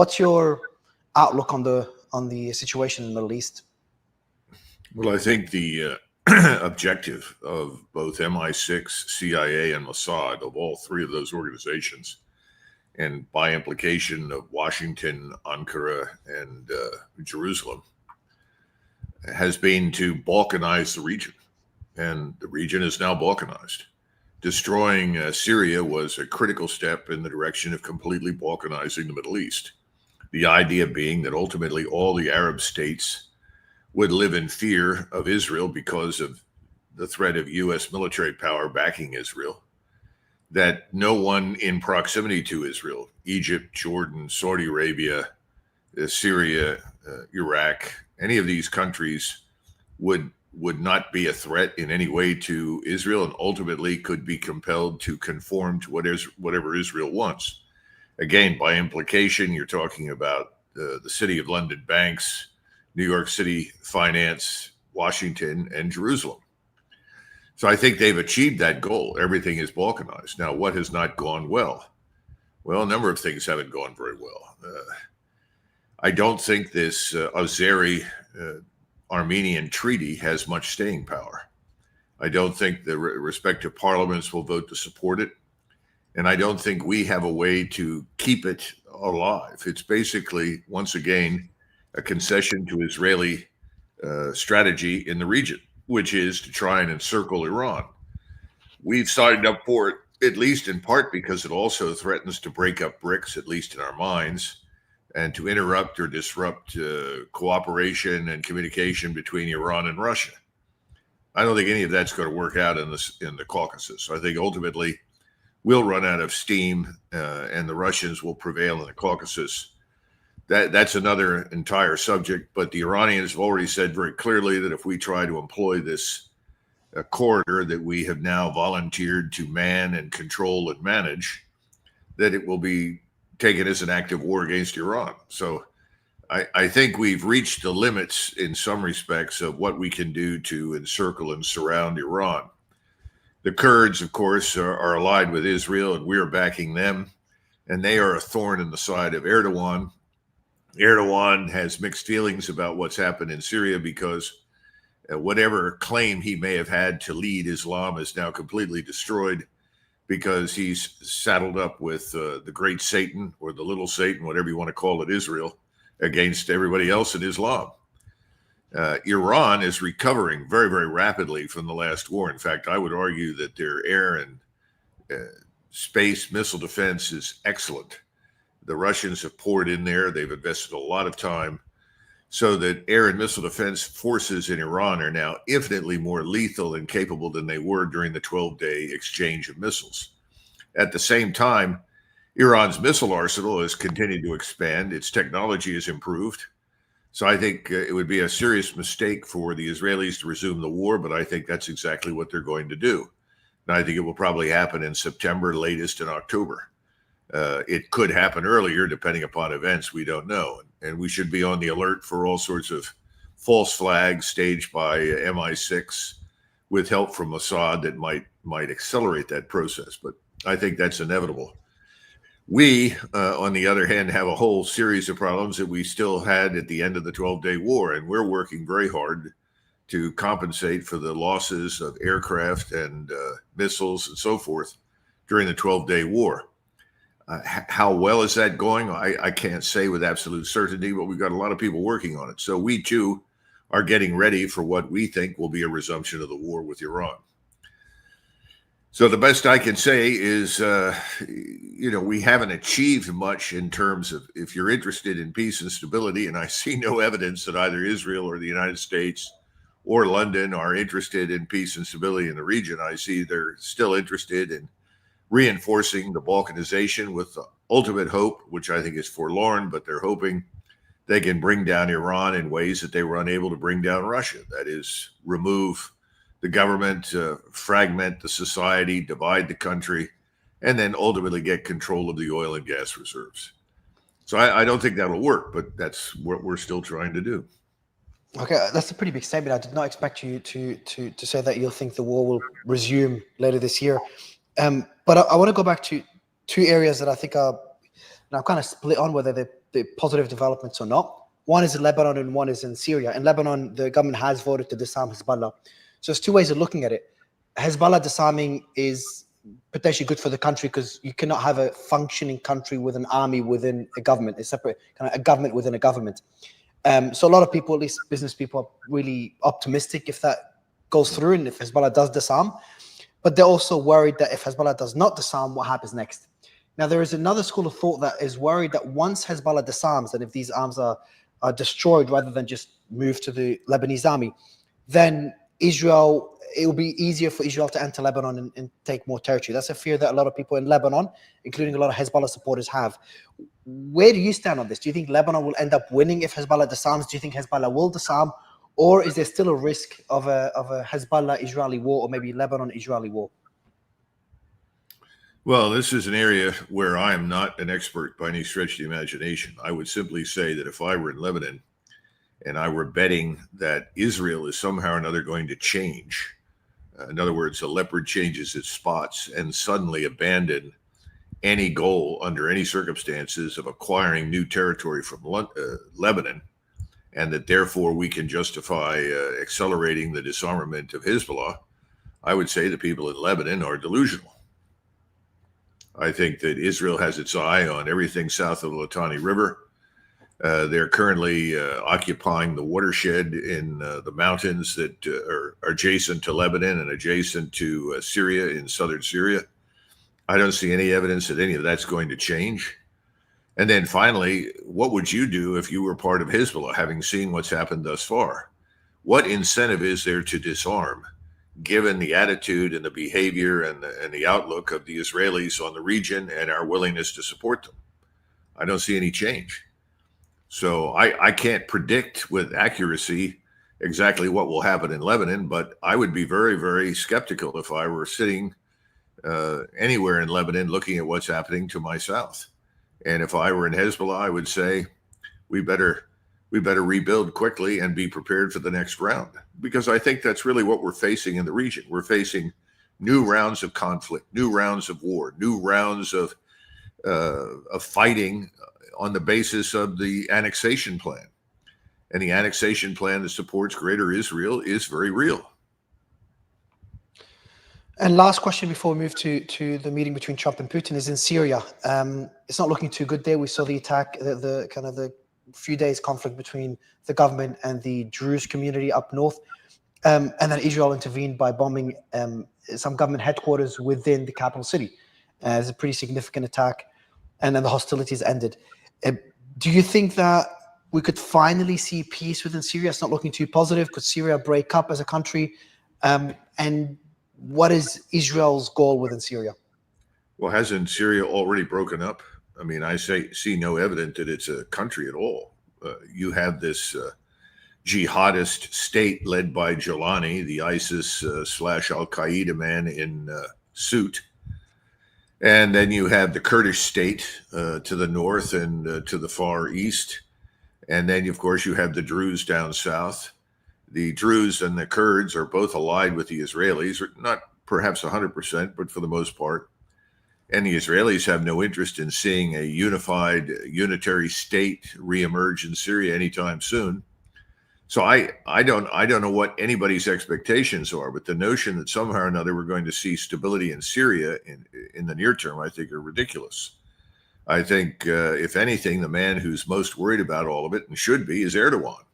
What's your outlook on the situation in the Middle East? Well, I think the objective of both MI6, CIA, and Mossad, of all three of those organizations, and by implication of Washington, Ankara, and Jerusalem, has been to balkanize the region. And the region is now balkanized. Destroying Syria was a critical step in the direction of completely balkanizing the Middle East. The idea being that ultimately all the Arab states would live in fear of Israel because of the threat of U.S. military power backing Israel, that no one in proximity to Israel, Egypt, Jordan, Saudi Arabia, Syria, Iraq, any of these countries would not be a threat in any way to Israel, and ultimately could be compelled to conform to whatever Israel wants. Again, by implication, you're talking about the City of London banks, New York City finance, Washington, and Jerusalem. So I think they've achieved that goal. Everything is balkanized. Now, what has not gone well? Well, a number of things haven't gone very well. I don't think this Azeri Armenian treaty has much staying power. I don't think the respective parliaments will vote to support it. And I don't think we have a way to keep it alive. It's basically, once again, a concession to Israeli strategy in the region, which is to try and encircle Iran. We've signed up for it, at least in part because it also threatens to break up BRICS, at least in our minds, and to interrupt or disrupt cooperation and communication between Iran and Russia. I don't think any of that's going to work out in the Caucasus. So I think ultimately we'll run out of steam and the Russians will prevail in the Caucasus. That's another entire subject, but the Iranians have already said very clearly that if we try to employ this corridor that we have now volunteered to man and control and manage, that it will be taken as an act of war against Iran. So I think we've reached the limits in some respects of what we can do to encircle and surround Iran. The Kurds, of course, are allied with Israel, and we're backing them, and they are a thorn in the side of Erdogan. Erdogan has mixed feelings about what's happened in Syria because whatever claim he may have had to lead Islam is now completely destroyed because he's saddled up with the great Satan or the little Satan, whatever you want to call it, Israel, against everybody else in Islam. Iran is recovering very, very rapidly from the last war. In fact, I would argue that their air and space missile defense is excellent. The Russians have poured in there. They've invested a lot of time so that air and missile defense forces in Iran are now infinitely more lethal and capable than they were during the 12-day exchange of missiles. At the same time, Iran's missile arsenal has continued to expand. Its technology has improved. So I think it would be a serious mistake for the Israelis to resume the war, but I think that's exactly what they're going to do. And I think it will probably happen in September, latest in October. It could happen earlier, depending upon events. We don't know. And we should be on the alert for all sorts of false flags staged by MI6 with help from Mossad that might accelerate that process. But I think that's inevitable. We, on the other hand, have a whole series of problems that we still had at the end of the 12-day war, and we're working very hard to compensate for the losses of aircraft and missiles and so forth during the 12-day war. How well is that going? I can't say with absolute certainty, but we've got a lot of people working on it. So we, too, are getting ready for what we think will be a resumption of the war with Iran. So the best I can say is, we haven't achieved much in terms of, if you're interested in peace and stability, and I see no evidence that either Israel or the United States or London are interested in peace and stability in the region. I see they're still interested in reinforcing the balkanization with the ultimate hope, which I think is forlorn, but they're hoping they can bring down Iran in ways that they were unable to bring down Russia. That is, remove the government, fragment the society, divide the country, and then ultimately get control of the oil and gas reserves. So I don't think that'll work, but that's what we're still trying to do. Okay, that's a pretty big statement. I did not expect you to say that you'll think the war will resume later this year. But I want to go back to two areas that I think are now kind of split on whether they the positive developments or not. One is in Lebanon and one is in Syria. In Lebanon, the government has voted to disarm Hezbollah. So there's two ways of looking at it. Hezbollah disarming is potentially good for the country because you cannot have a functioning country with an army within a government, a separate kind of a government within a government. So a lot of people, at least business people, are really optimistic if that goes through and if Hezbollah does disarm. But they're also worried that if Hezbollah does not disarm, what happens next? Now, there is another school of thought that is worried that once Hezbollah disarms, and if these arms are destroyed rather than just moved to the Lebanese army, then Israel, it will be easier for Israel to enter Lebanon and take more territory. That's a fear that a lot of people in Lebanon, including a lot of Hezbollah supporters, have. Where do you stand on this? Do you think Lebanon will end up winning if Hezbollah disarms? Do you think Hezbollah will disarm? Or is there still a risk of a Hezbollah-Israeli war, or maybe Lebanon-Israeli war? Well, this is an area where I am not an expert by any stretch of the imagination. I would simply say that if I were in Lebanon and I were betting that Israel is somehow or another going to change, in other words, a leopard changes its spots and suddenly abandon any goal under any circumstances of acquiring new territory from Lebanon, and that therefore we can justify accelerating the disarmament of Hezbollah, I would say the people in Lebanon are delusional. I think that Israel has its eye on everything south of the Litani River. They're currently occupying the watershed in the mountains that are adjacent to Lebanon and adjacent to Syria, in southern Syria. I don't see any evidence that any of that's going to change. And then finally, what would you do if you were part of Hezbollah, having seen what's happened thus far? What incentive is there to disarm, given the attitude and the behavior and the outlook of the Israelis on the region and our willingness to support them? I don't see any change. So I can't predict with accuracy exactly what will happen in Lebanon, but I would be very, very skeptical if I were sitting anywhere in Lebanon looking at what's happening to my south. And if I were in Hezbollah, I would say we better rebuild quickly and be prepared for the next round, because I think that's really what we're facing in the region. We're facing new rounds of conflict, new rounds of war, new rounds of fighting on the basis of the annexation plan. And the annexation plan that supports Greater Israel is very real. And last question before we move to the meeting between Trump and Putin is in Syria. It's not looking too good there. We saw the attack, the kind of the few days conflict between the government and the Druze community up north. And then Israel intervened by bombing some government headquarters within the capital city. It's a pretty significant attack. And then the hostilities ended. Do you think that we could finally see peace within Syria? It's not looking too positive. Could Syria break up as a country? And what is Israel's goal within Syria? Well, hasn't Syria already broken up? I mean, I see no evidence that it's a country at all. You have this jihadist state led by Jolani, the ISIS / Al-Qaeda man in suit. And then you have the Kurdish state to the north and to the far east. And then, of course, you have the Druze down south. The Druze and the Kurds are both allied with the Israelis, not perhaps 100%, but for the most part. And the Israelis have no interest in seeing a unified, unitary state reemerge in Syria anytime soon. So I don't know what anybody's expectations are, but the notion that somehow or another we're going to see stability in Syria in the near term, I think, are ridiculous. I think, if anything, the man who's most worried about all of it, and should be, is Erdogan.